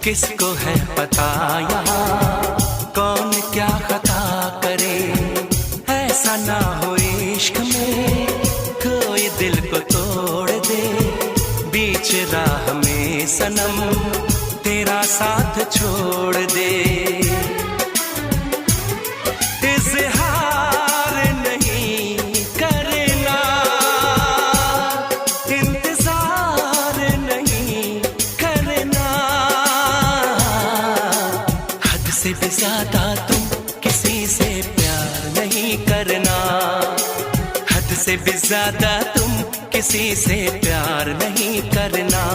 किसको है पता यहाँ कौन क्या खता करे। ऐसा ना हो इश्क में कोई दिल को तोड़ दे, बीच राह में सनम तेरा साथ छोड़ दे। इज़हार नहीं करना, इंतजार नहीं करना, हद से भी ज्यादा तुम किसी से प्यार नहीं करना, हद से भी ज्यादा तुम किसी से प्यार नहीं करना।